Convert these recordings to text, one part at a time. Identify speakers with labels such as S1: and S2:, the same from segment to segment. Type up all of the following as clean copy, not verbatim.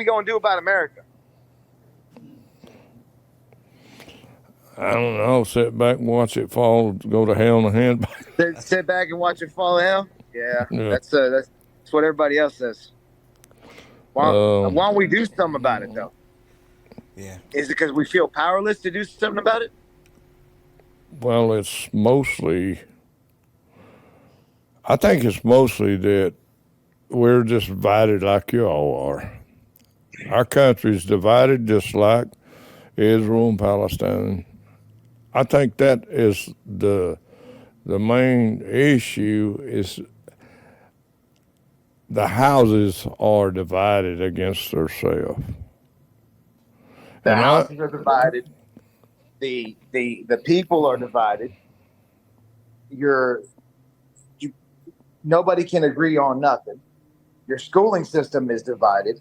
S1: we going to do about America?
S2: I don't know. Sit back and watch it fall, go to hell in a handbasket.
S1: Sit back and watch it fall down? Yeah,
S2: Yeah.
S1: that's what everybody else says. Why don't we do something about it, though?
S3: Yeah.
S1: Is it because we feel powerless to do something about it?
S2: Well, it's mostly, I think it's mostly that we're just divided like you all are. Our country's divided just like Israel and Palestine. I think that is the main issue is the houses are divided against themselves.
S1: The houses are divided. The people are divided. Nobody can agree on nothing. Your schooling system is divided.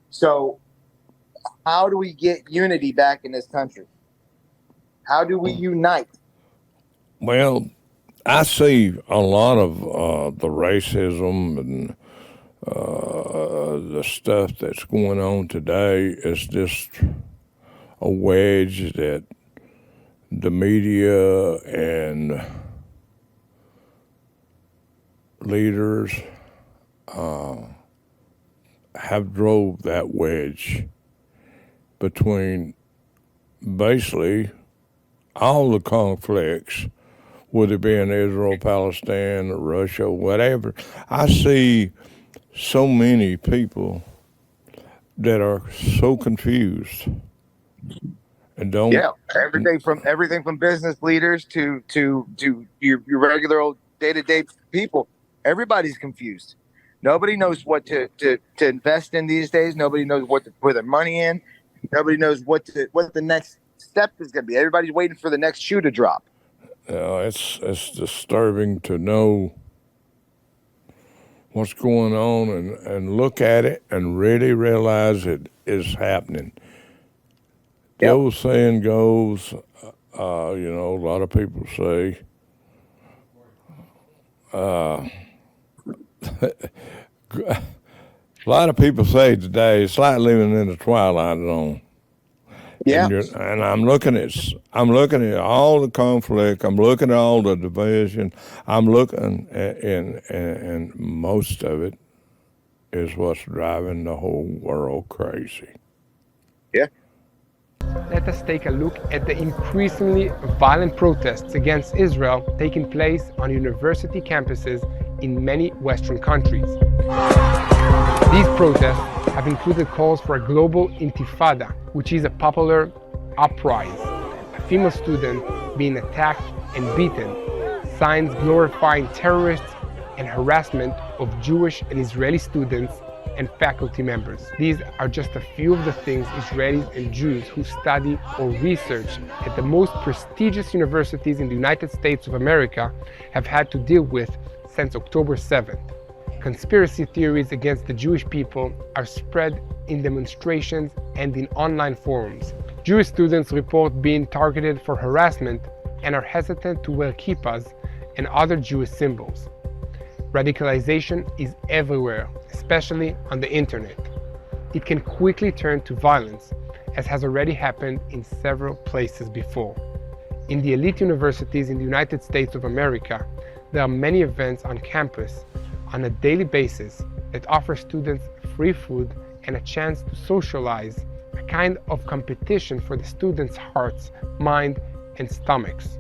S1: So how do we get unity back in this country? How do we unite?
S2: Well, I see a lot of the racism and the stuff that's going on today is just a wedge that the media and leaders have drove that wedge between basically all the conflicts, whether it be in Israel, Palestine, Russia, whatever. I see so many people that are so confused and don't.
S1: Yeah, everything from business leaders to your regular old day-to-day people. Everybody's confused. Nobody knows what to invest in these days. Nobody knows what to put their money in. Nobody knows what the next step is going to be. Everybody's waiting for the next shoe to drop.
S2: It's disturbing to know what's going on and look at it and really realize it is happening. The old saying goes, a lot of people say, a lot of people say today it's like living in the twilight zone.
S1: Yeah.
S2: And I'm looking at all the conflict. I'm looking at all the division. I'm looking at, and most of it is what's driving the whole world crazy.
S1: Yeah.
S4: Let us take a look at the increasingly violent protests against Israel taking place on university campuses in many Western countries. These protests have included calls for a global intifada, which is a popular uprising, a female student being attacked and beaten, signs glorifying terrorists, and harassment of Jewish and Israeli students and faculty members. These are just a few of the things Israelis and Jews who study or research at the most prestigious universities in the United States of America have had to deal with since October 7th. Conspiracy theories against the Jewish people are spread in demonstrations and in online forums. Jewish students report being targeted for harassment and are hesitant to wear kippahs and other Jewish symbols. Radicalization is everywhere, especially on the internet. It can quickly turn to violence, as has already happened in several places before. In the elite universities in the United States of America, there are many events on campus on a daily basis that offer students free food and a chance to socialize, a kind of competition for the students' hearts, mind, and stomachs.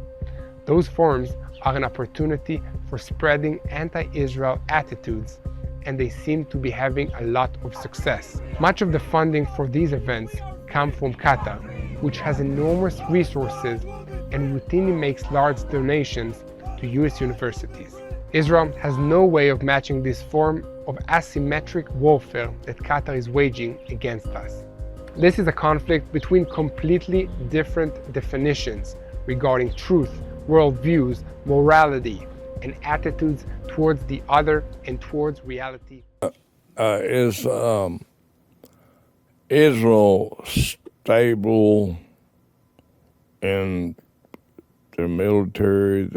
S4: Those forums are an opportunity for spreading anti-Israel attitudes, and they seem to be having a lot of success. Much of the funding for these events come from Qatar, which has enormous resources and routinely makes large donations to US universities. Israel has no way of matching this form of asymmetric warfare that Qatar is waging against us. This is a conflict between completely different definitions regarding truth, worldviews, morality, and attitudes towards the other and towards reality.
S2: Is Israel stable in their military,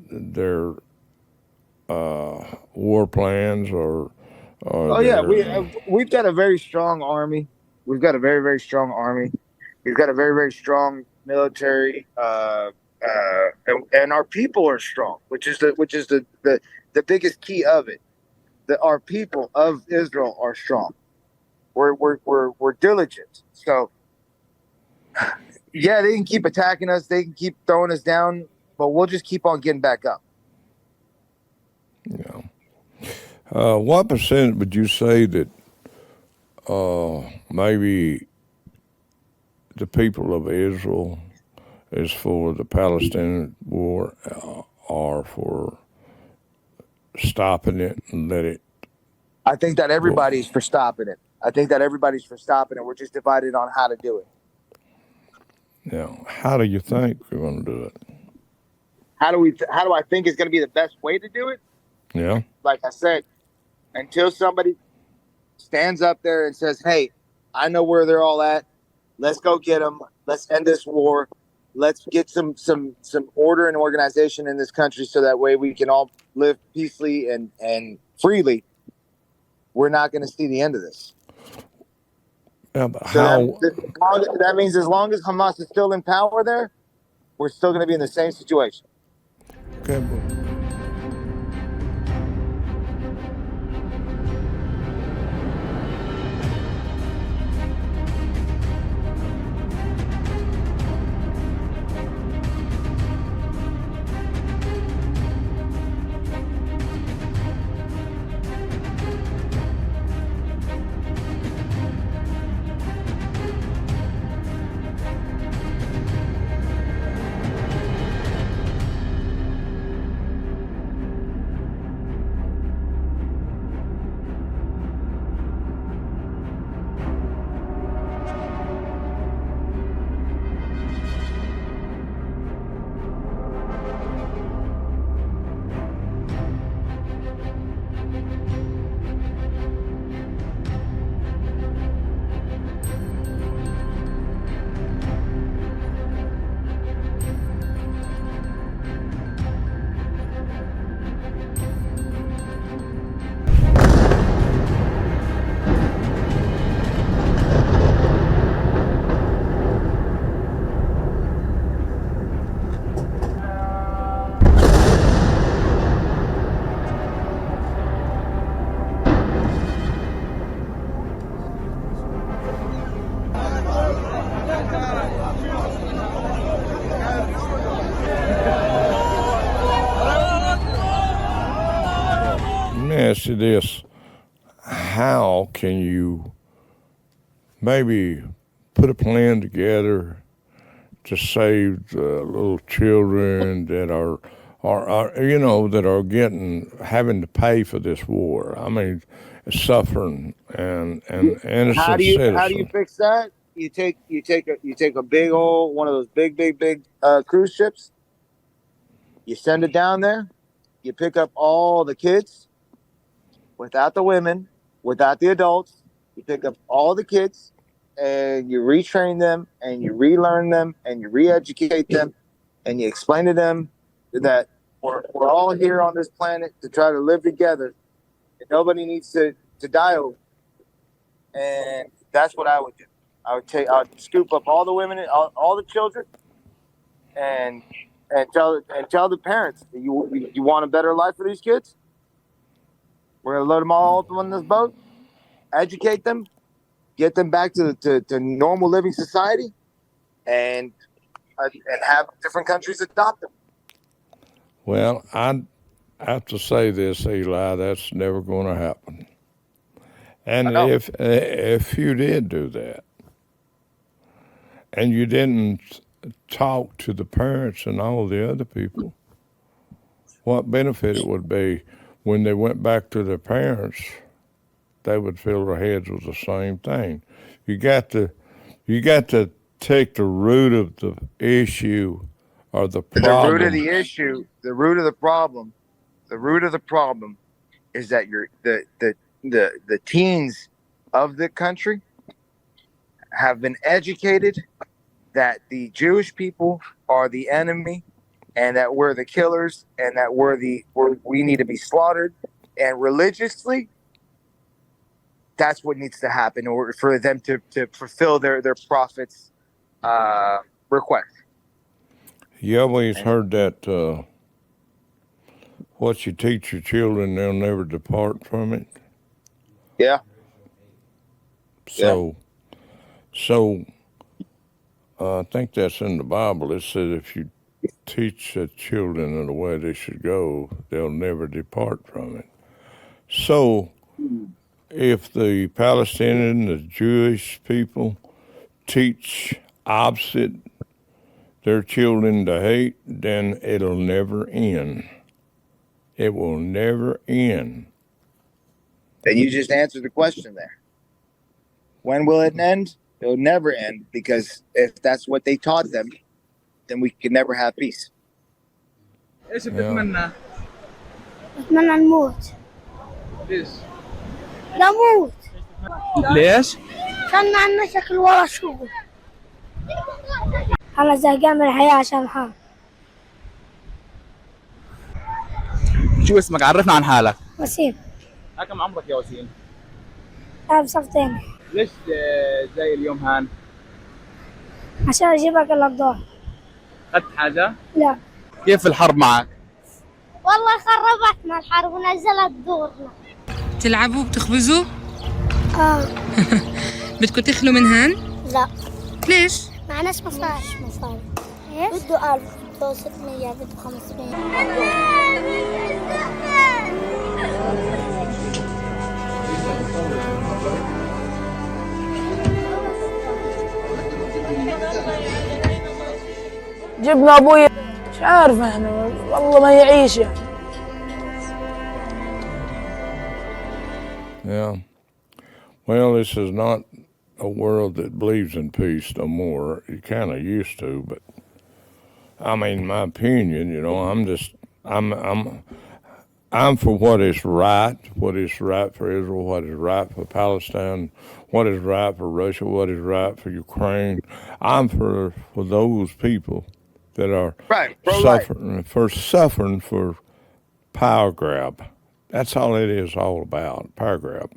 S2: their war plans, or
S1: Oh yeah, we've got a very strong army. We've got a very strong army. We've got a very strong military, and our people are strong, which is the biggest key of it. That our people of Israel are strong. We're diligent. So yeah, they can keep attacking us, they can keep throwing us down, but we'll just keep on getting back up.
S2: Yeah. What percent would you say that maybe the people of Israel is for the Palestinian war or for stopping it and let it?
S1: I think that everybody's for stopping it. We're just divided on how to do it.
S2: Now, how do you think we're going to do it?
S1: How do I think is going to be the best way to do it?
S2: Yeah.
S1: Like I said, until somebody stands up there and says, "Hey, I know where they're all at. Let's go get them. Let's end this war. Let's get some order and organization in this country, so that way we can all live peacefully and freely." We're not going to see the end of this.
S2: Yeah, but
S1: so that means as long as Hamas is still in power there, we're still going to be in the same situation.
S2: Okay. Ask you this: how can you maybe put a plan together to save the little children that are that are having to pay for this war? I mean, suffering and innocent citizens.
S1: How do you fix that? You take a big old one of those big cruise ships. You send it down there. You pick up all the kids. Without the women, without the adults, you pick up all the kids and you retrain them and you relearn them and you re-educate them and you explain to them that we're all here on this planet to try to live together and nobody needs to die over. And that's what I would do. I would scoop up all the women, all the children, and tell the parents, you want a better life for these kids? We're going to load them all up on this boat, educate them, get them back to normal living society, and have different countries adopt them.
S2: Well, I have to say this, Eli, that's never going to happen. And if you did do that, and you didn't talk to the parents and all the other people, what benefit it would be when they went back to their parents, they would fill their heads with the same thing. You got to take the root of the issue or the problem.
S1: The root of the issue, the root of the problem is that the teens of the country have been educated that the Jewish people are the enemy and that we're the killers and that we need to be slaughtered. And religiously, that's what needs to happen in order for them to fulfill their prophet's request.
S2: You always heard that what you teach your children, they'll never depart from it.
S1: Yeah.
S2: So I think that's in the Bible. It says if you teach the children in the way they should go, they'll never depart from it. So if the Palestinian, the Jewish people teach opposite their children to hate, then it'll never end. It will never end.
S1: And you just answered the question there. When will it end? It'll never end, because if that's what they taught them, then we can never have peace.
S3: ايش بتتمنى؟
S5: بتمنى نموت.
S3: ليش؟
S5: نموت.
S3: ليش؟
S5: عشان ما عندنا شكل ولا شغل. أنا زهقان من الحياة عشان الحال.
S3: شو اسمك؟ عرفنا عن حالك.
S5: وسيم.
S3: كم عمرك يا وسيم؟
S5: أنا بصفتين.
S3: ليش جاي اليوم هان؟
S5: عشان أجيبك الأبضاع.
S3: أخذت حاجة؟
S5: لا.
S3: كيف الحرب معك؟
S5: والله خربتنا الحرب ونزلت دورنا.
S6: تلعبوا بتخبزوا؟ بدكم تخلوا من هان؟
S5: لا.
S6: ليش؟
S5: معناش مصاري. ايش؟ بده 1000 بده 600 بده 500.
S7: جبنا ابوي مش عارف احنا والله ما يعيش يعني.
S2: Yeah. Well, this is not a world that believes in peace no more. You kind of used to, but I mean, my opinion, you know, I'm for what is right for Israel, what is right for Palestine, what is right for Russia, what is right for Ukraine. I'm for those people that are suffering for power grab. That's all it is all about, power grab.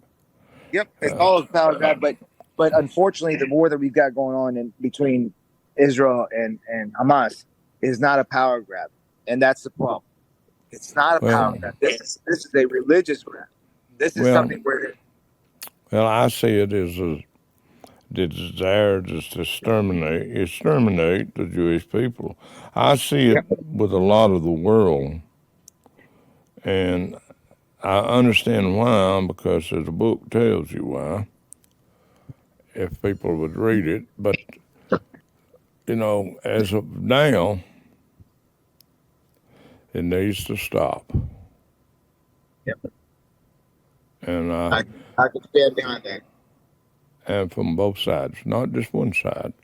S1: Yep, it's all a power grab, but unfortunately, the war that we've got going on in between Israel and Hamas is not a power grab, and that's the problem. It's not a power grab. This is a religious grab. This is something where.
S2: Well, I see it as the desire to exterminate the Jewish people. I see it with a lot of the world, and I understand why, because the book tells you why, if people would read it. But, you know, as of now, it needs to stop.
S1: Yep.
S2: And
S1: I can stand behind that.
S2: And from both sides, not just one side.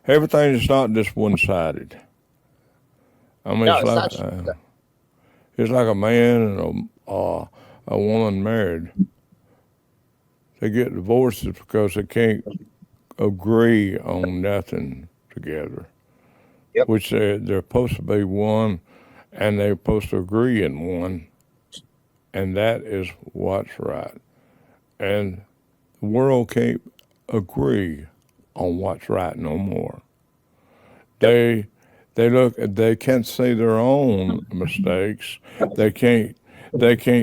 S2: Everything is not just one-sided. I mean, it's like a man and a woman married. They get divorced because they can't agree on nothing together.
S1: Yep.
S2: Which they're supposed to be one, and they're supposed to agree in one, and that is what's right. And the world can't agree on what's right no more. They can't see their own mistakes. They can't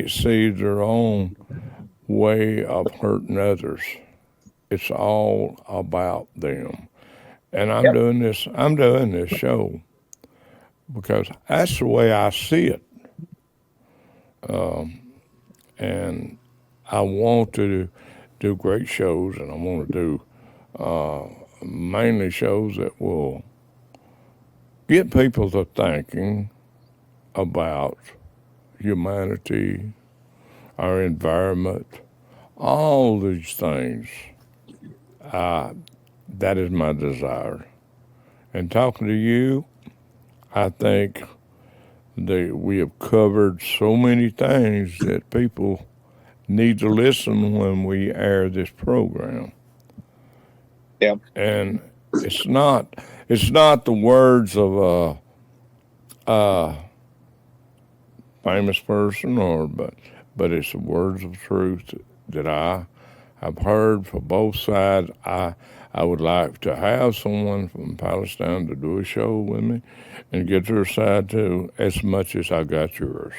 S2: see their own way of hurting others. It's all about them. And I'm doing this show because that's the way I see it. And I want to do great shows, and I want to do mainly shows that will get people to thinking about humanity, our environment, all these things. That is my desire. And talking to you, I think that we have covered so many things that people need to listen when we air this program.
S1: Yeah.
S2: And it's not the words of a famous person but it's the words of truth that I I've heard from both sides. I would like to have someone from Palestine to do a show with me and get their side too, as much as I got yours.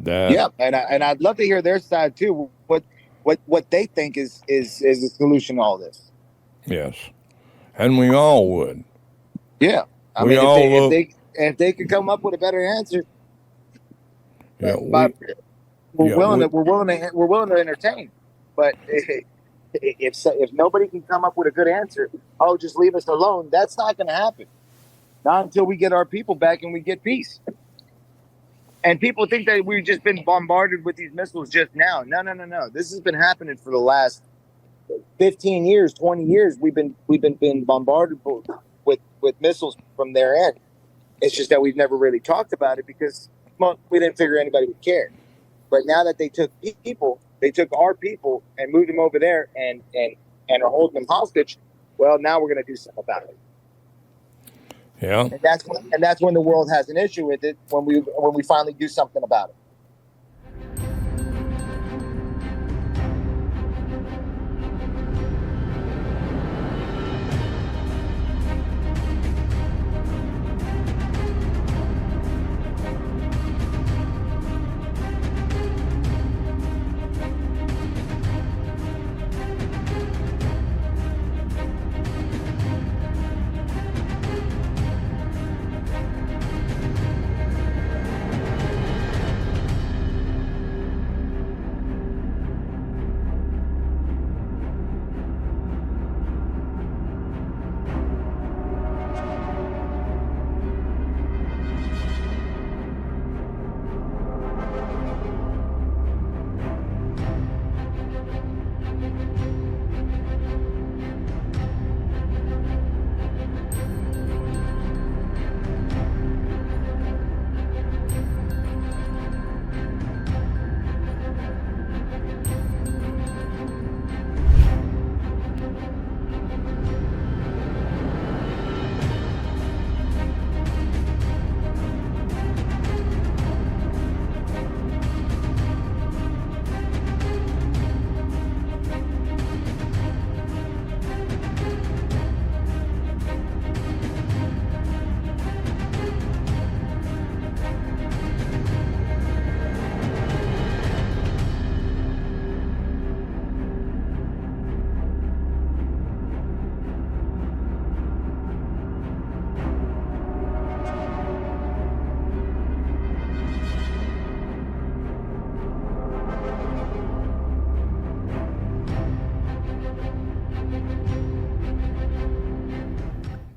S1: Yeah, and I'd love to hear their side too. What they think is the solution to all this.
S2: Yes, and we all would.
S1: Yeah, I mean, if they could come up with a better answer,
S2: yeah,
S1: we're willing to entertain. But if nobody can come up with a good answer, oh, just leave us alone. That's not going to happen. Not until we get our people back and we get peace. And people think that we've just been bombarded with these missiles just now. No. This has been happening for the last 15 years, 20 years. We've been bombarded with missiles from their end. It's just that we've never really talked about it because we didn't figure anybody would care. But now that they took our people and moved them over there and are holding them hostage, well, now we're going to do something about it.
S2: Yeah.
S1: And that's when the world has an issue with it, when we finally do something about it.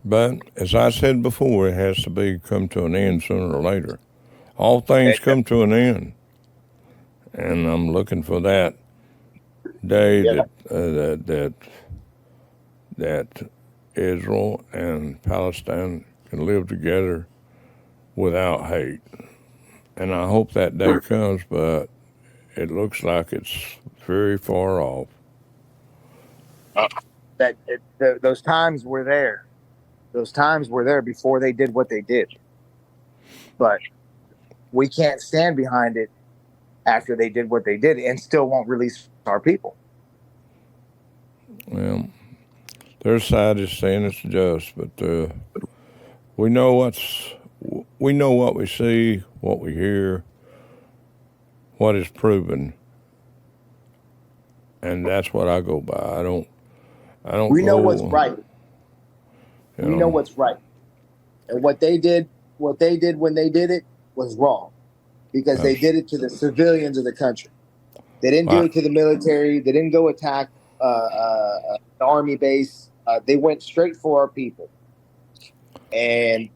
S2: But as I said before, it has to come to an end sooner or later. All things come to an end, and I'm looking for that day that Israel and Palestine can live together without hate. And I hope that day comes, but it looks like it's very far off.
S1: Those times were there. Those times were there before they did what they did. But we can't stand behind it after they did what they did and still won't release our people.
S2: Well, their side is saying it's just, but we know what we see, what we hear, what is proven, and that's what I go by. I don't.
S1: We know what's right. We know what's right, and what they did when they did it was wrong, because they did it to the civilians of the country. They didn't do it to the military. They didn't go attack the army base. They went straight for our people. And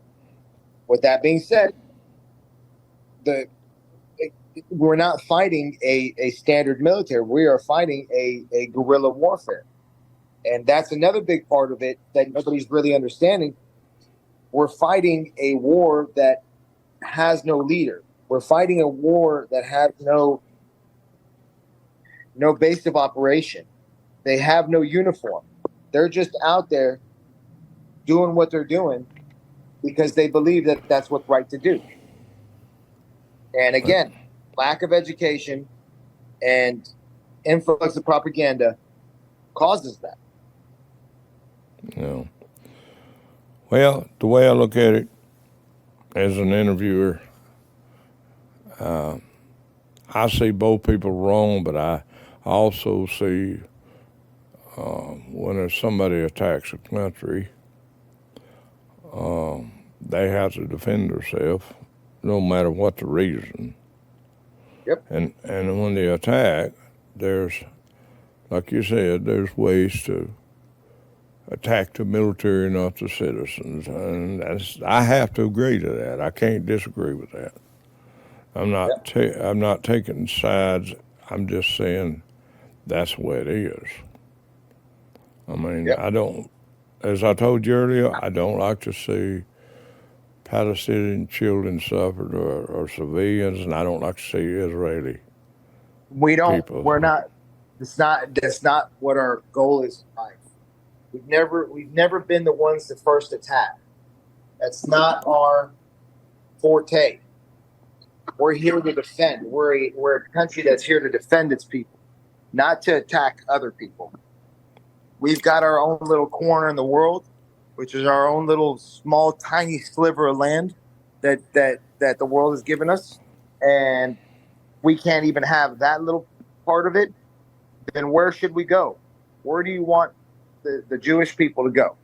S1: with that being said, we're not fighting a standard military. We are fighting a guerrilla warfare. And that's another big part of it that nobody's really understanding. We're fighting a war that has no leader. We're fighting a war that has no base of operation. They have no uniform. They're just out there doing what they're doing because they believe that that's what's right to do. And again, lack of education and influx of propaganda causes that.
S2: No. Well, the way I look at it as an interviewer, I see both people wrong, but I also see when there's somebody attacks a country, they have to defend themselves, no matter what the reason.
S1: Yep.
S2: And when they attack, there's, like you said, there's ways to attack the military, not the citizens, and I have to agree to that. I can't disagree with that. I'm not taking sides. I'm just saying that's the way it is. I mean,
S1: Yep.
S2: I don't, as I told you earlier, I don't like to see Palestinian children suffered or civilians, and I don't like to see Israeli people.
S1: We're not. That's not what our goal is in life. We've never been the ones to first attack. That's not our forte. We're here to defend. We're a country that's here to defend its people, not to attack other people. We've got our own little corner in the world, which is our own little small, tiny sliver of land that the world has given us, and we can't even have that little part of it. Then where should we go? Where do you want the Jewish people to go?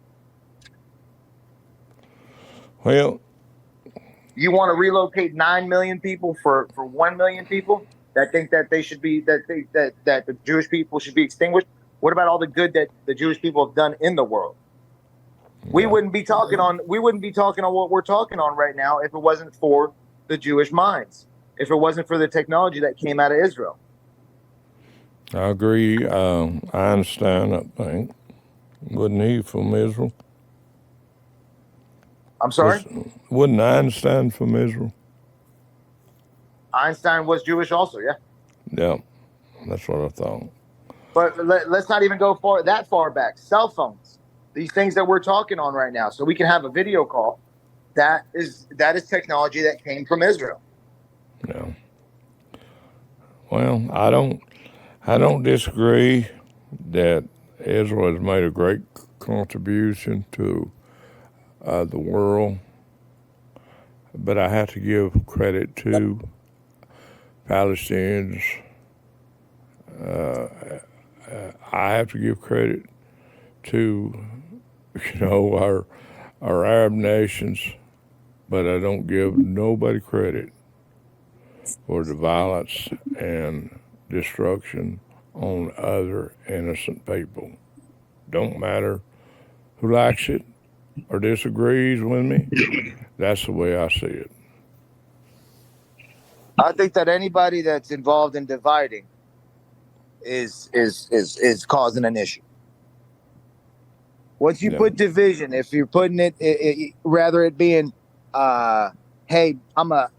S2: Well,
S1: you want to relocate 9 million people for 1 million people that think that they should be that the Jewish people should be extinguished? What about all the good that the Jewish people have done in the world? Yeah. We wouldn't be talking on what we're talking on right now if it wasn't for the Jewish minds, if it wasn't for the technology that came out of Israel.
S2: I agree. Einstein, I think, wasn't he from Israel?
S1: I'm sorry?
S2: Wasn't Einstein from Israel?
S1: Einstein was Jewish also, yeah.
S2: Yeah, that's what I thought.
S1: But let's not even go that far back. Cell phones, these things that we're talking on right now, so we can have a video call. That is technology that came from Israel.
S2: Yeah. Well, I don't disagree that Israel has made a great contribution to the world, but I have to give credit to Palestinians. I have to give credit to, our Arab nations, but I don't give nobody credit for the violence and destruction on other innocent people. Don't matter who likes it or disagrees with me. That's the way I see it.
S1: I think that anybody that's involved in dividing is causing an issue. Once you put division, if you're putting it rather it being, hey, I'm a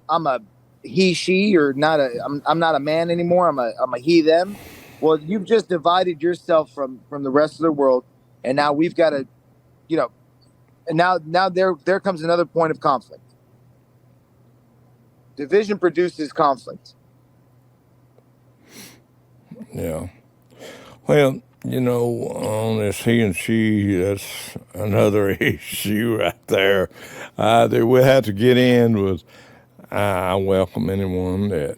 S1: he, she, or I'm not a man anymore. I'm a he, them. Well, you've just divided yourself from the rest of the world, and now we've got to, and now there comes another point of conflict. Division produces conflict.
S2: Yeah. Well, on this he and she, that's another issue right there. That we have to get in with. I welcome anyone that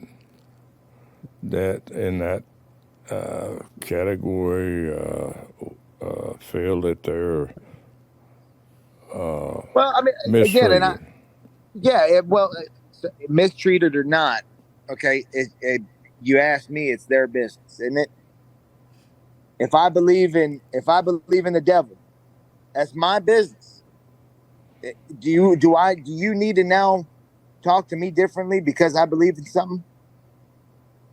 S2: in that category feel that they're
S1: well, I mean,
S2: mistreated.
S1: Again, mistreated or not, okay. You ask me, it's their business, isn't it? If I believe in the devil, that's my business. Do you need to now talk to me differently because I believe in something?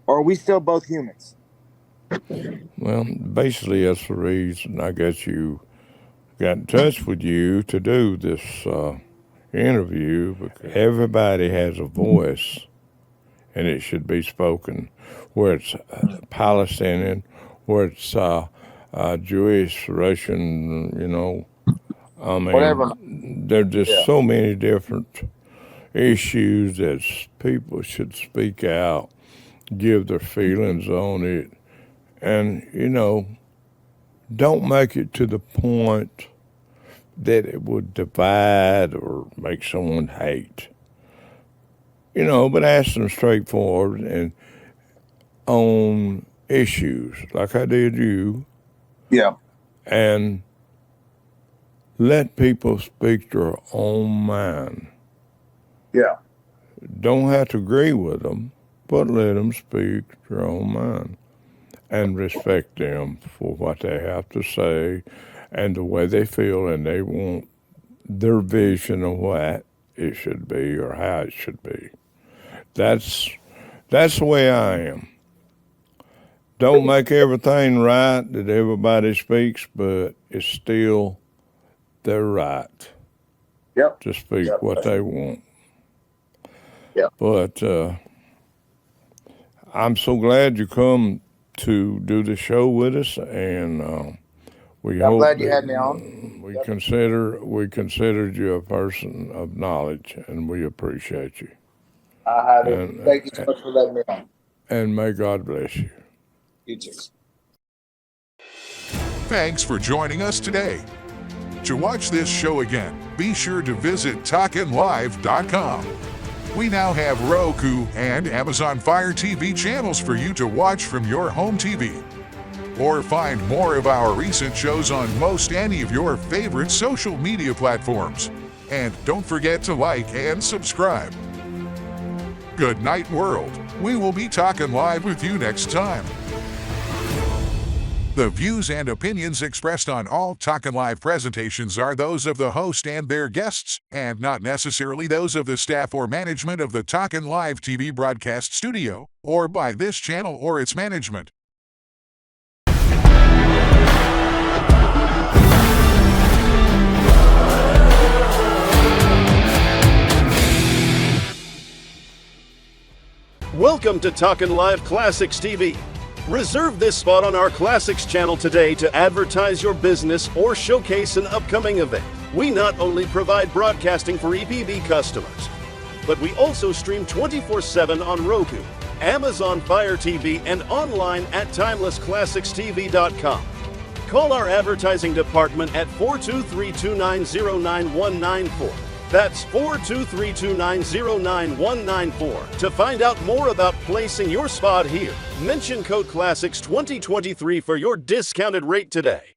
S1: Or are we still both humans?
S2: Well, basically that's the reason I got in touch with you to do this interview, because everybody has a voice and it should be spoken, where it's Palestinian, where it's Jewish, Russian, I mean,
S1: whatever.
S2: There are just so many different issues that people should speak out, give their feelings on it, And, don't make it to the point that it would divide or make someone hate. But ask them straightforward and on issues, like I did you.
S1: Yeah.
S2: And let people speak their own mind.
S1: Yeah.
S2: Don't have to agree with them, but let them speak their own mind. And respect them for what they have to say and the way they feel, and they want their vision of what it should be or how it should be. That's the way I am. Don't make everything right that everybody speaks, but it's still their right to speak what they want.
S1: Yeah.
S2: But I'm so glad you come to do the show with us, and
S1: I'm glad you had me on.
S2: We considered you a person of knowledge, and we appreciate you.
S1: I have it. Thank you so much for letting me on.
S2: And may God bless you.
S1: You too.
S8: Thanks for joining us today. To watch this show again, be sure to visit talkinlive.com. We now have Roku and Amazon Fire TV channels for you to watch from your home TV. Or find more of our recent shows on most any of your favorite social media platforms. And don't forget to like and subscribe. Good night, world. We will be talking live with you next time. The views and opinions expressed on all Talkin Live presentations are those of the host and their guests, and not necessarily those of the staff or management of the Talkin Live TV broadcast studio, or by this channel or its management.
S9: Welcome to Talkin Live Classics TV. Reserve this spot on our Classics channel today to advertise your business or showcase an upcoming event. We not only provide broadcasting for EPB customers, but we also stream 24/7 on Roku, Amazon Fire TV, and online at timelessclassicstv.com. Call our advertising department at 423-290-9194. That's 423-290-9194 to find out more about placing your spot here. Mention code CLASSICS 2023 for your discounted rate today.